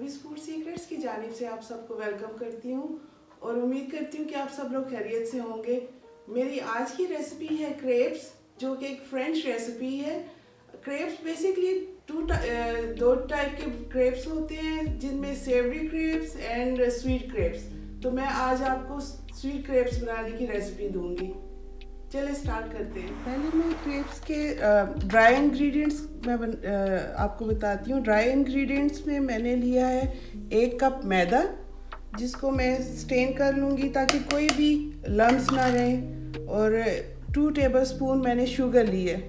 Mummy's food secrets की जानिब से आप सबको वेलकम करती हूँ और उम्मीद करती हूँ कि आप सब लोग खैरियत से होंगे। मेरी आज की रेसिपी है क्रेप्स, जो कि एक फ्रेंच रेसिपी है। क्रेप्स बेसिकली दो टाइप के क्रेप्स होते हैं, जिनमें savoury crepes and sweet crepes. तो मैं आज आपको स्वीट क्रेप्स बनाने की रेसिपी दूंगी। चलिए स्टार्ट करते हैं। पहले मैं क्रेप्स के ड्राई इंग्रेडिएंट्स आपको बताती हूँ। ड्राई इंग्रेडिएंट्स में मैंने लिया है 1 कप मैदा, जिसको मैं स्टेन कर लूँगी ताकि कोई भी लम्स ना रहें, और 2 टेबलस्पून मैंने शुगर ली है।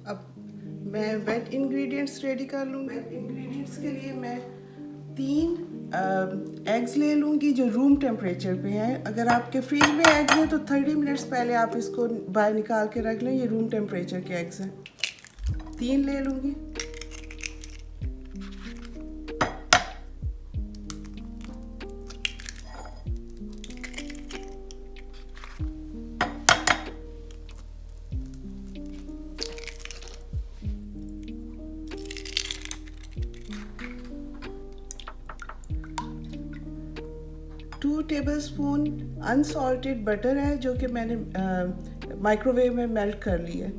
अब मैं वेट इंग्रेडिएंट्स रेडी कर लूँ। वेट इंग्रेडिएंट्स के लिए मैं 3 एग्स ले लूँगी जो रूम टेम्परेचर पे हैं। अगर आपके फ्रिज में एग्स हैं तो 30 मिनट्स पहले आप इसको बाहर निकाल के रख लें। ये रूम टेम्परेचर के एग्स हैं। 3 ले लूँगी। टू टेबलस्पून अनसॉल्टेड बटर है, जो कि मैंने माइक्रोवेव में मेल्ट कर लिया है।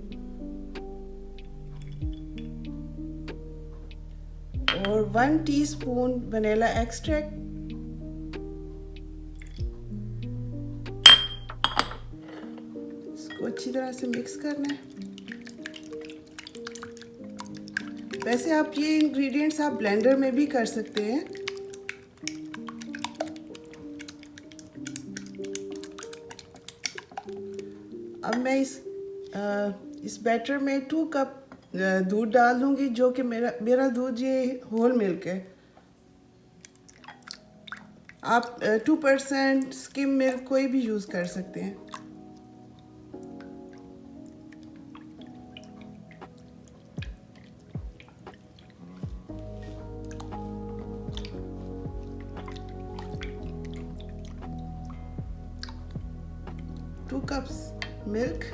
और 1 टीस्पून वनीला एक्सट्रैक्ट। इसको अच्छी तरह से मिक्स करना है। वैसे आप ये इंग्रेडिएंट्स आप ब्लेंडर में भी कर सकते हैं। अब मैं इस बैटर में 2 कप दूध डाल दूंगी, जो कि मेरा दूध ये होल मिल्क है। आप 2% स्किम मिल्क कोई भी यूज़ कर सकते हैं। Two cups milk.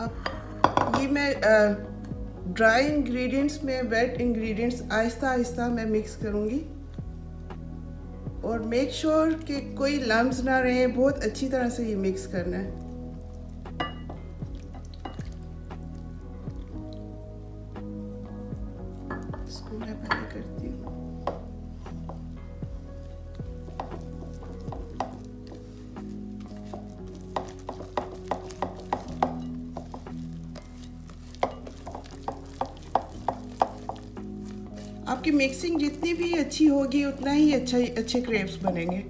अब ये मैं ड्राई इंग्रेडिएंट्स में वेट इंग्रेडिएंट्स आहिस्ता आहिस्ता मैं मिक्स करूँगी, और मेक श्योर कि कोई लम्स ना रहे। बहुत अच्छी तरह से ये मिक्स करना है। इसको मैं पहले करती हूँ। आपकी मिक्सिंग जितनी भी अच्छी होगी उतना ही अच्छे क्रेप्स बनेंगे।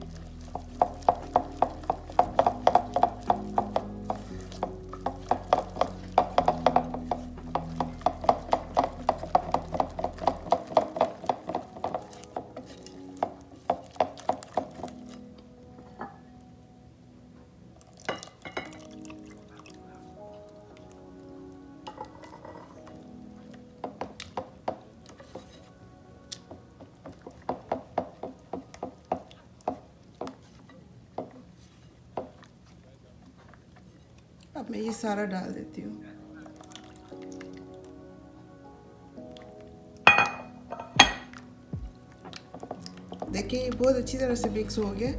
अब मैं ये सारा डाल देती हूँ। देखिए ये बहुत अच्छी तरह से मिक्स हो गया।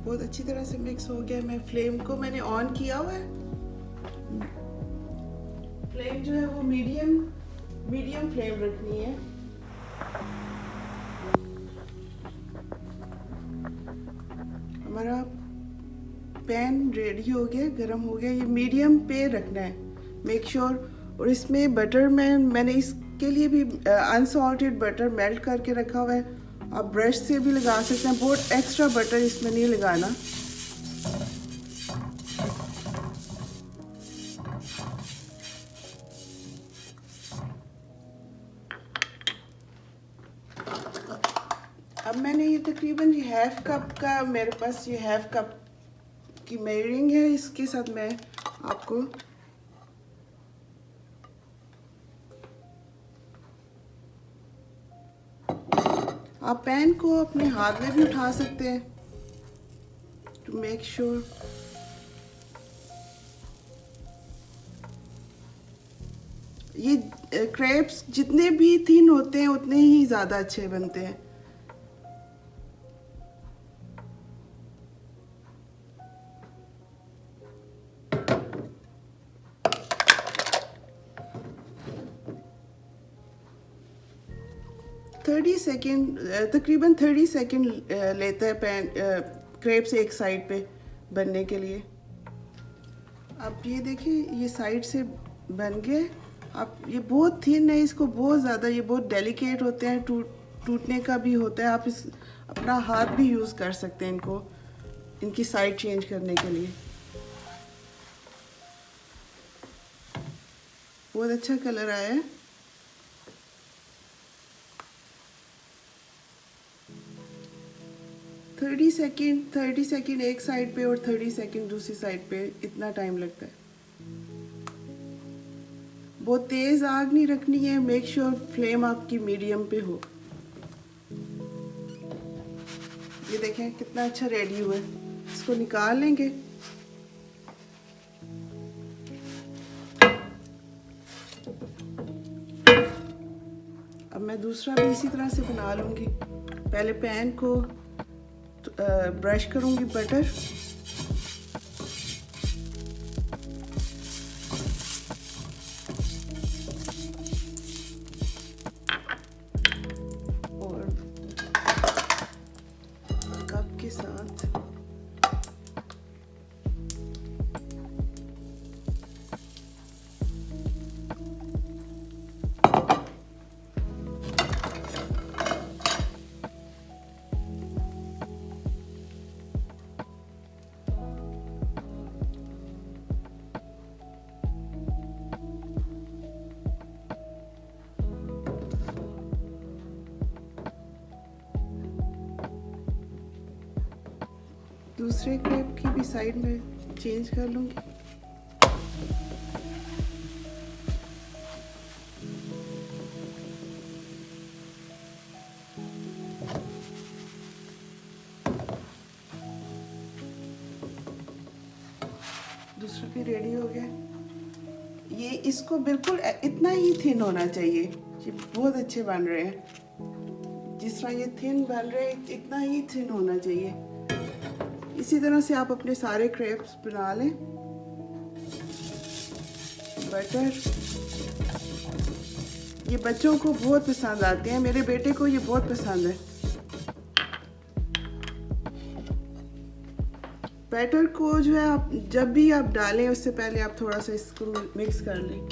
बहुत अच्छी तरह से मिक्स हो गया। मैं फ्लेम को मैंने ऑन किया हुआ है। फ्लेम जो है वो मीडियम फ्लेम रखनी है। हमारा पैन रेडी हो गया, गरम हो गया। ये मीडियम पे रखना है, मेक श्योर। और इसमें बटर मैंने इसके लिए भी अनसॉल्टेड बटर मेल्ट करके रखा हुआ है, आप ब्रश से भी लगा सकते हैं, बहुत एक्स्ट्रा बटर इसमें नहीं लगाना। अब मैंने ये तकरीबन हाफ कप का, मेरे पास ये हाफ कप की मेजरिंग है, इसके साथ मैं आपको आप पैन को अपने हाथ में भी उठा सकते हैं टू मेक श्योर। ये क्रेप्स जितने भी थिन होते हैं उतने ही ज़्यादा अच्छे बनते हैं। तकरीबन 30 सेकेंड लेता है पैन क्रेप्स एक साइड पे बनने के लिए। आप ये देखिए, ये साइड से बन गए। आप ये बहुत थिन है, इसको बहुत ज़्यादा, ये बहुत डेलिकेट होते हैं, टूटने का भी होता है। आप इस अपना हाथ भी यूज़ कर सकते हैं इनको, इनकी साइड चेंज करने के लिए। बहुत अच्छा कलर आया है। थर्टी सेकेंड एक साइड पे और 30 सेकेंड दूसरी साइड पे, इतना टाइम लगता है। बहुत तेज़ आग नहीं रखनी है, मेक श्योर फ्लेम आपकी मीडियम पे हो। ये देखें कितना अच्छा रेडी हुआ है। इसको निकाल लेंगे। अब मैं दूसरा भी इसी तरह से बना लूँगी। पहले पैन को ब्रश करूँगी बटर, और कप के साथ दूसरे क्रेप की भी साइड में चेंज कर लूँगी। दूसरा भी रेडी हो गया। ये इसको बिल्कुल इतना ही थिन होना चाहिए। ये बहुत अच्छे बन रहे हैं, जिस तरह ये थिन बन रहे हैं इतना ही थिन होना चाहिए। इसी तरह से आप अपने सारे क्रेप्स बना लें। बटर ये बच्चों को बहुत पसंद आते हैं, मेरे बेटे को ये बहुत पसंद है। बैटर को जो है आप जब भी आप डालें उससे पहले आप थोड़ा सा इसको मिक्स कर लें।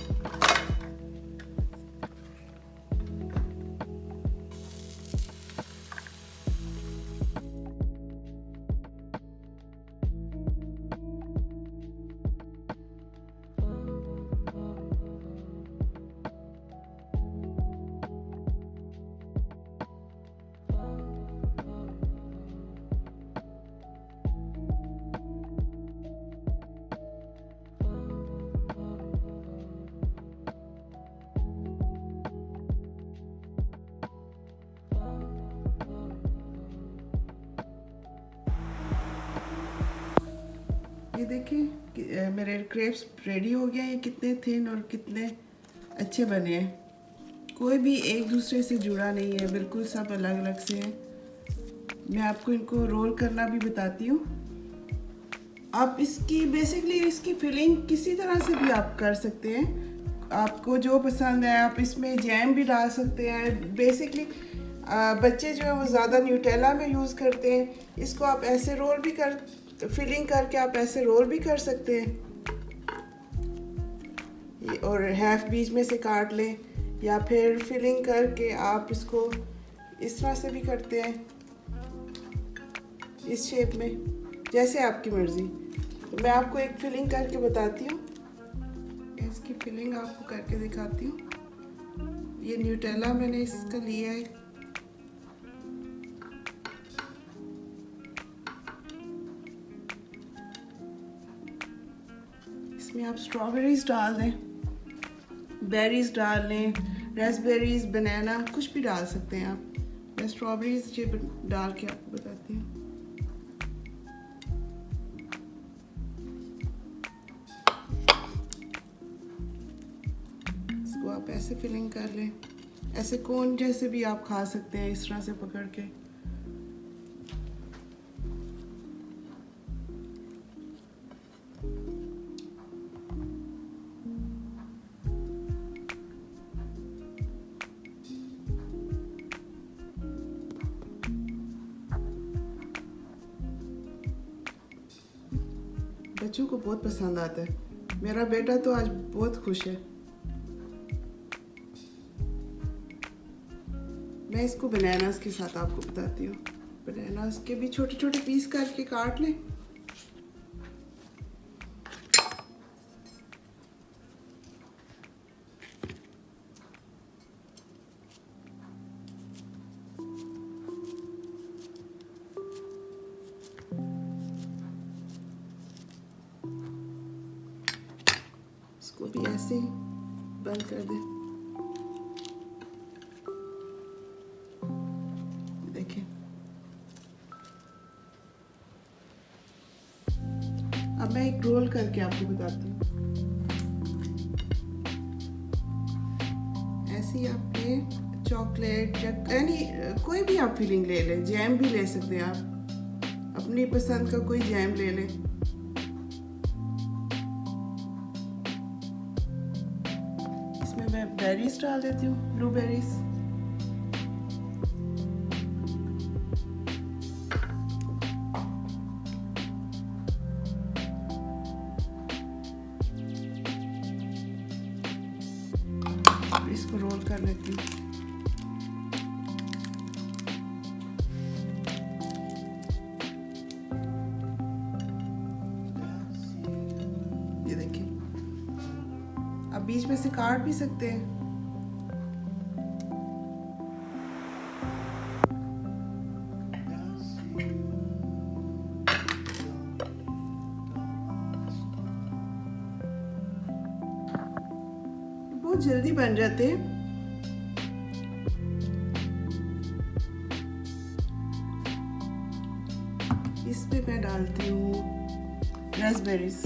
ये देखिए मेरे क्रेप्स रेडी हो गए हैं। ये कितने थिन और कितने अच्छे बने हैं। कोई भी एक दूसरे से जुड़ा नहीं है, बिल्कुल सब अलग अलग से हैं। मैं आपको इनको रोल करना भी बताती हूँ। आप इसकी बेसिकली इसकी फिलिंग किसी तरह से भी आप कर सकते हैं, आपको जो पसंद है। आप इसमें जैम भी डाल सकते हैं। बेसिकली बच्चे जो है वो ज़्यादा न्यूटेला में यूज़ करते हैं। इसको आप ऐसे रोल भी फिलिंग करके आप ऐसे रोल भी कर सकते हैं, और हाफ बीच में से काट लें, या फिर फिलिंग करके आप इसको इस तरह से भी करते हैं, इस शेप में, जैसे आपकी मर्ज़ी। तो मैं आपको एक फिलिंग करके बताती हूँ, इसकी फिलिंग आपको करके दिखाती हूँ। ये न्यूटेला मैंने इसका लिया है। इसमें आप स्ट्रॉबेरीज डाल दें, बेरीज डाल लें, रेसबेरीज, बनाना, कुछ भी डाल सकते हैं आप। मैं स्ट्रॉबेरीज ये डाल के आपको बताती हूँ। इसको आप ऐसे फिलिंग कर लें, ऐसे कोन जैसे भी आप खा सकते हैं, इस तरह से पकड़ के। बच्चों को बहुत पसंद आता है। मेरा बेटा तो आज बहुत खुश है। मैं इसको बनानास के साथ आपको बताती हूँ। बनानास के भी छोटे छोटे पीस करके काट लें। इसको भी ऐसे ही बंद कर दें। देखिए, अब मैं एक रोल करके आपको बताती हूँ। ऐसे ही आपने चॉकलेट यानी कोई भी आप फिलिंग ले लें, जैम भी ले सकते हैं आप, अपनी पसंद का कोई जैम ले लें। इसमें मैं बेरीज डाल देती हूँ, ब्लूबेरीज। इसको रोल कर लेती हूँ। ये देखिए, आप बीच में से काट भी सकते हैं। बहुत जल्दी बन जाते हैं। इसमें मैं डालती हूँ रास्पबेरीज।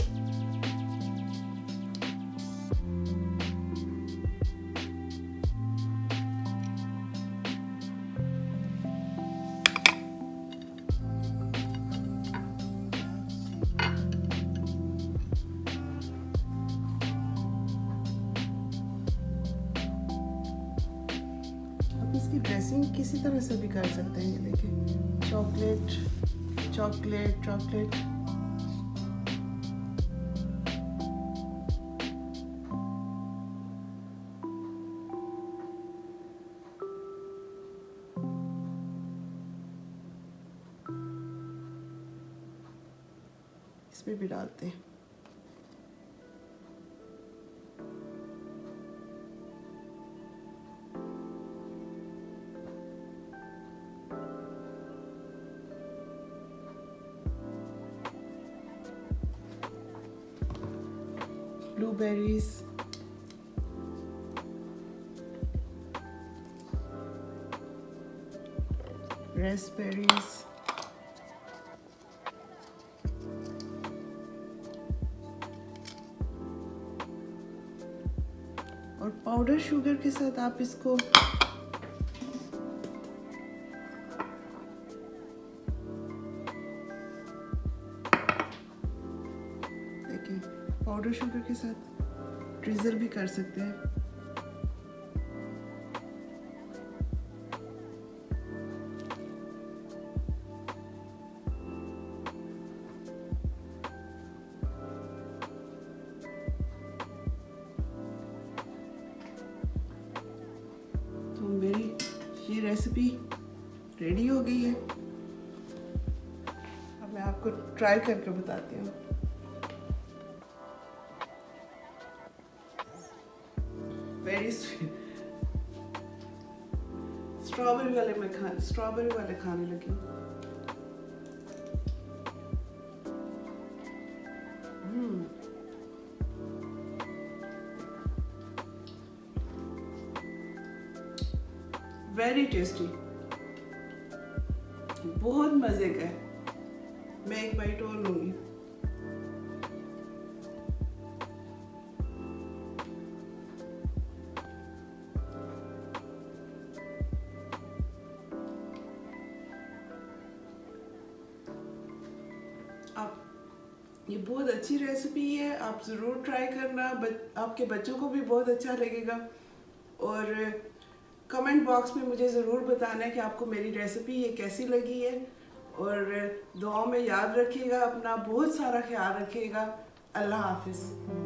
इसकी ड्रेसिंग किसी तरह से भी कर सकते हैं। ये देखिए, चॉकलेट चॉकलेट चॉकलेट। इसमें भी डालते हैं। ब्लूबेरीज, रास्पबेरीज, और पाउडर शुगर के साथ आप इसको देखिए, पाउडर शुगर के साथ ड्रिजल भी कर सकते हैं। तो मेरी ये रेसिपी रेडी हो गई है। अब मैं आपको ट्राई करके बताती हूँ। Very sweet. स्ट्रॉबेरी वाले खाने लगी हूँ। वेरी टेस्टी, बहुत मजे का है। मैं एक बाइट और लूंगी। आप, ये बहुत अच्छी रेसिपी है, आप ज़रूर ट्राई करना। आपके बच्चों को भी बहुत अच्छा लगेगा। और कमेंट बॉक्स में मुझे ज़रूर बताना है कि आपको मेरी रेसिपी ये कैसी लगी है। और दुआओं में याद रखिएगा, अपना बहुत सारा ख्याल रखिएगा। अल्लाह हाफिज़।